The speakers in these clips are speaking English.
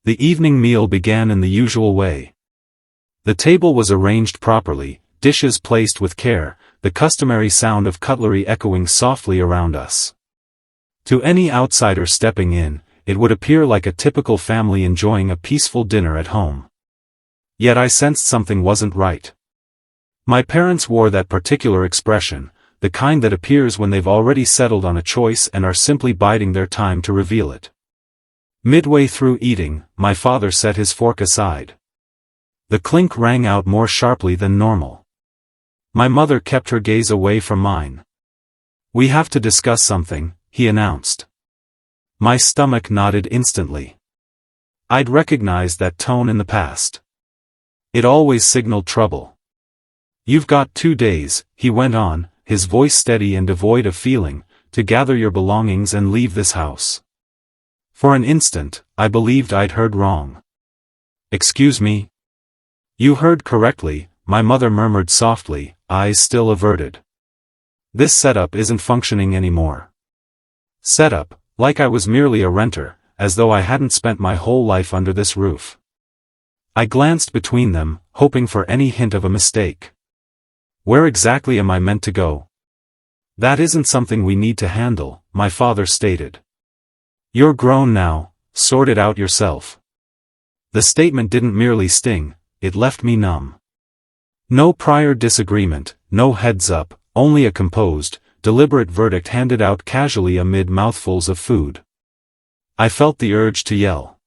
The evening meal began in the usual way. The table was arranged properly, dishes placed with care, the customary sound of cutlery echoing softly around us. To any outsider stepping in, it would appear like a typical family enjoying a peaceful dinner at home. Yet I sensed something wasn't right. My parents wore that particular expression, the kind that appears when they've already settled on a choice and are simply biding their time to reveal it. Midway through eating, my father set his fork aside. The clink rang out more sharply than normal. My mother kept her gaze away from mine. "We have to discuss something," he announced. My stomach nodded instantly. I'd recognized that tone in the past. It always signaled trouble. "You've got 2 days," he went on, his voice steady and devoid of feeling, "to gather your belongings and leave this house." For an instant, I believed I'd heard wrong. "Excuse me?" "You heard correctly," my mother murmured softly, eyes still averted. "This setup isn't functioning anymore." Setup, like I was merely a renter, as though I hadn't spent my whole life under this roof. I glanced between them, hoping for any hint of a mistake. "Where exactly am I meant to go?" "That isn't something we need to handle," my father stated. "You're grown now, sort it out yourself." The statement didn't merely sting, it left me numb. No prior disagreement, no heads up, only a composed, deliberate verdict handed out casually amid mouthfuls of food. I felt the urge to yell.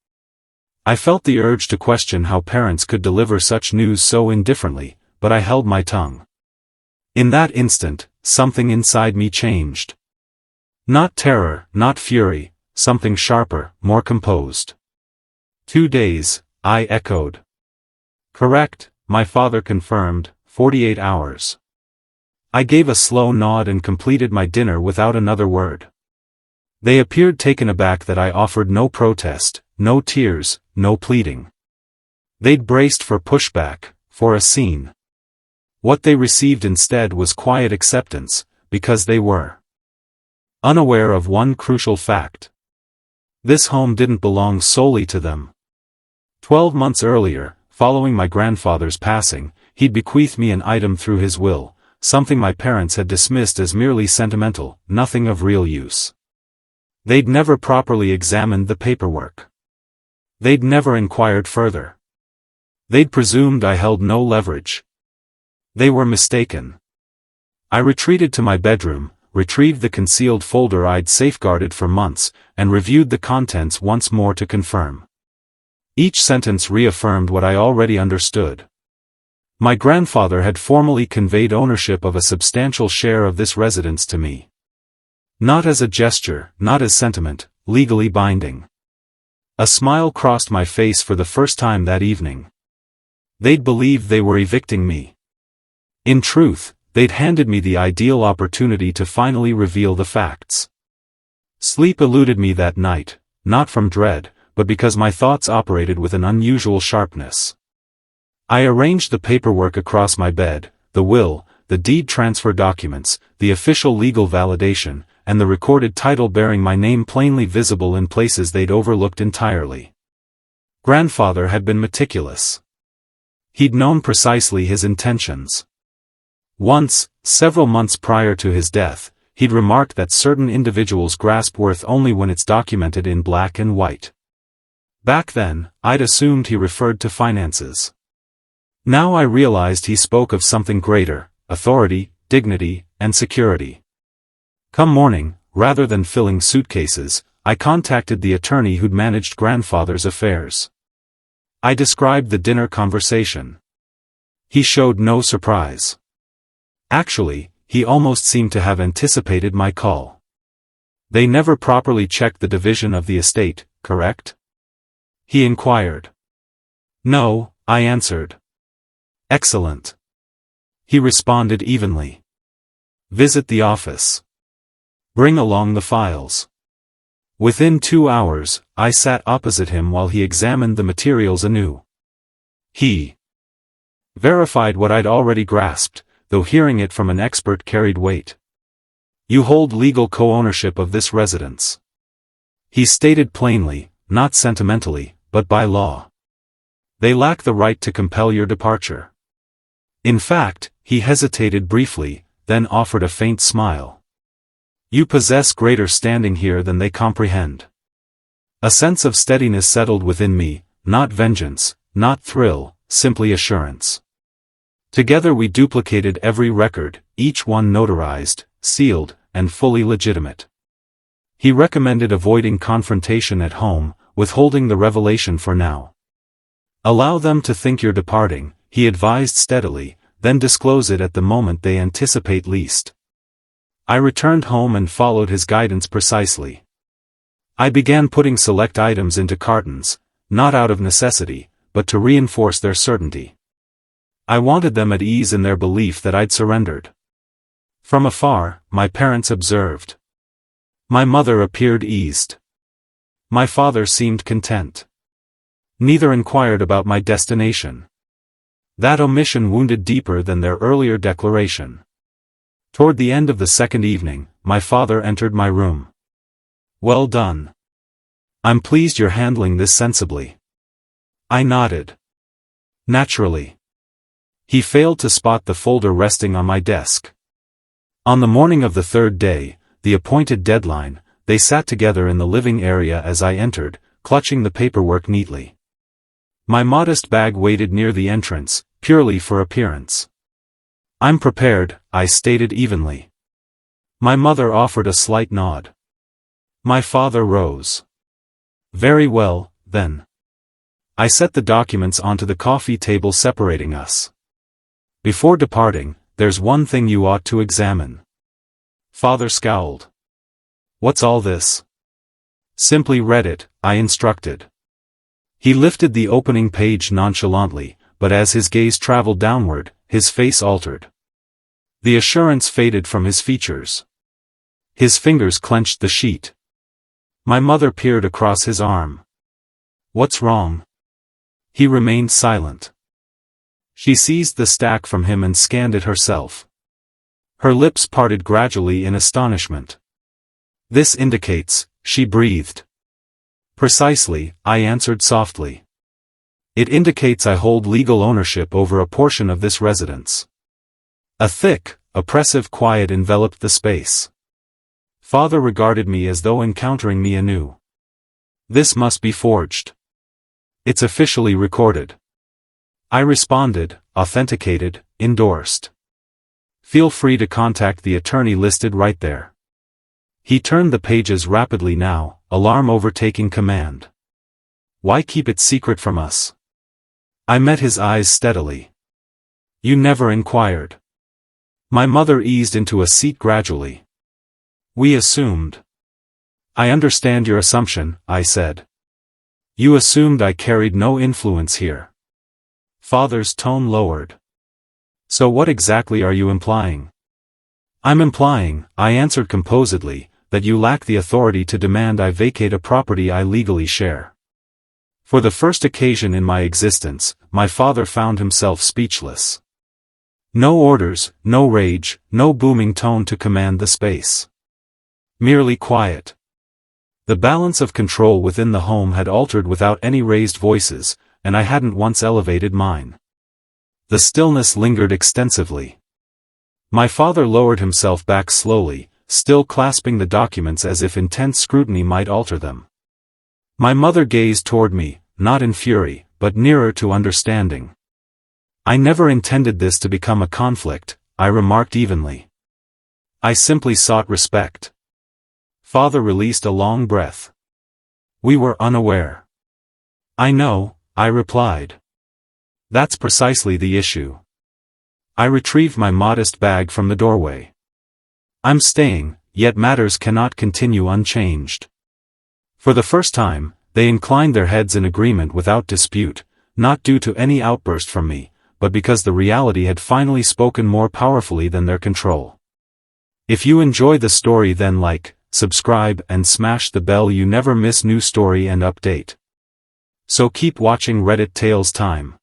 I felt the urge to question how parents could deliver such news so indifferently, but I held my tongue. In that instant, something inside me changed. Not terror, not fury, something sharper, more composed. 2 days, I echoed. "Correct," my father confirmed, 48 hours. I gave a slow nod and completed my dinner without another word. They appeared taken aback that I offered no protest, no tears, no pleading. They'd braced for pushback, for a scene. What they received instead was quiet acceptance, because they were unaware of one crucial fact. This home didn't belong solely to them. 12 months earlier, following my grandfather's passing, he'd bequeathed me an item through his will, something my parents had dismissed as merely sentimental, nothing of real use. They'd never properly examined the paperwork. They'd never inquired further. They'd presumed I held no leverage. They were mistaken. I retreated to my bedroom, retrieved the concealed folder I'd safeguarded for months, and reviewed the contents once more to confirm. Each sentence reaffirmed what I already understood. My grandfather had formally conveyed ownership of a substantial share of this residence to me. Not as a gesture, not as sentiment, legally binding. A smile crossed my face for the first time that evening. They'd believed they were evicting me. In truth, they'd handed me the ideal opportunity to finally reveal the facts. Sleep eluded me that night, not from dread, but because my thoughts operated with an unusual sharpness. I arranged the paperwork across my bed, the will, the deed transfer documents, the official legal validation, and the recorded title bearing my name plainly visible in places they'd overlooked entirely. Grandfather had been meticulous. He'd known precisely his intentions. Once, several months prior to his death, he'd remarked that certain individuals grasp worth only when it's documented in black and white. Back then, I'd assumed he referred to finances. Now I realized he spoke of something greater: authority, dignity, and security. Come morning, rather than filling suitcases, I contacted the attorney who'd managed grandfather's affairs. I described the dinner conversation. He showed no surprise. Actually, he almost seemed to have anticipated my call. "They never properly checked the division of the estate, correct?" he inquired. "No," I answered. "Excellent," he responded evenly. "Visit the office. Bring along the files." Within 2 hours, I sat opposite him while he examined the materials anew. He verified what I'd already grasped, though hearing it from an expert carried weight. "You hold legal co-ownership of this residence," he stated plainly, not sentimentally, but by law. They lack the right to compel your departure. In fact, he hesitated briefly, then offered a faint smile. You possess greater standing here than they comprehend. A sense of steadiness settled within me, not vengeance, not thrill, simply assurance. Together we duplicated every record, each one notarized, sealed, and fully legitimate. He recommended avoiding confrontation at home, withholding the revelation for now. Allow them to think you're departing, he advised steadily, then disclose it at the moment they anticipate least. I returned home and followed his guidance precisely. I began putting select items into cartons, not out of necessity, but to reinforce their certainty. I wanted them at ease in their belief that I'd surrendered. From afar, my parents observed. My mother appeared eased. My father seemed content. Neither inquired about my destination. That omission wounded deeper than their earlier declaration. Toward the end of the second evening, my father entered my room. Well done. I'm pleased you're handling this sensibly. I nodded. Naturally. He failed to spot the folder resting on my desk. On the morning of the third day, the appointed deadline, they sat together in the living area as I entered, clutching the paperwork neatly. My modest bag waited near the entrance, purely for appearance. I'm prepared, I stated evenly. My mother offered a slight nod. My father rose. Very well, then. I set the documents onto the coffee table separating us. Before departing, there's one thing you ought to examine. Father scowled. What's all this? Simply read it, I instructed. He lifted the opening page nonchalantly, but as his gaze traveled downward, his face altered. The assurance faded from his features. His fingers clenched the sheet. My mother peered across his arm. What's wrong? He remained silent. She seized the stack from him and scanned it herself. Her lips parted gradually in astonishment. This indicates, she breathed. Precisely, I answered softly. It indicates I hold legal ownership over a portion of this residence. A thick, oppressive quiet enveloped the space. Father regarded me as though encountering me anew. This must be forged. It's officially recorded. I responded, authenticated, endorsed. Feel free to contact the attorney listed right there. He turned the pages rapidly now, alarm overtaking command. Why keep it secret from us? I met his eyes steadily. You never inquired. My mother eased into a seat gradually. We assumed. I understand your assumption, I said. You assumed I carried no influence here. Father's tone lowered. So what exactly are you implying? I'm implying, I answered composedly, that you lack the authority to demand I vacate a property I legally share. For the first occasion in my existence, my father found himself speechless. No orders, no rage, no booming tone to command the space. Merely quiet. The balance of control within the home had altered without any raised voices, and I hadn't once elevated mine. The stillness lingered extensively. My father lowered himself back slowly, still clasping the documents as if intense scrutiny might alter them. My mother gazed toward me, not in fury, but nearer to understanding. I never intended this to become a conflict, I remarked evenly. I simply sought respect. Father released a long breath. We were unaware. I know, I replied. That's precisely the issue. I retrieved my modest bag from the doorway. I'm staying, yet matters cannot continue unchanged. For the first time, they inclined their heads in agreement without dispute, not due to any outburst from me, but because the reality had finally spoken more powerfully than their control. If you enjoy the story, then like, subscribe and smash the bell you never miss new story and update. So keep watching Reddit Tales Time.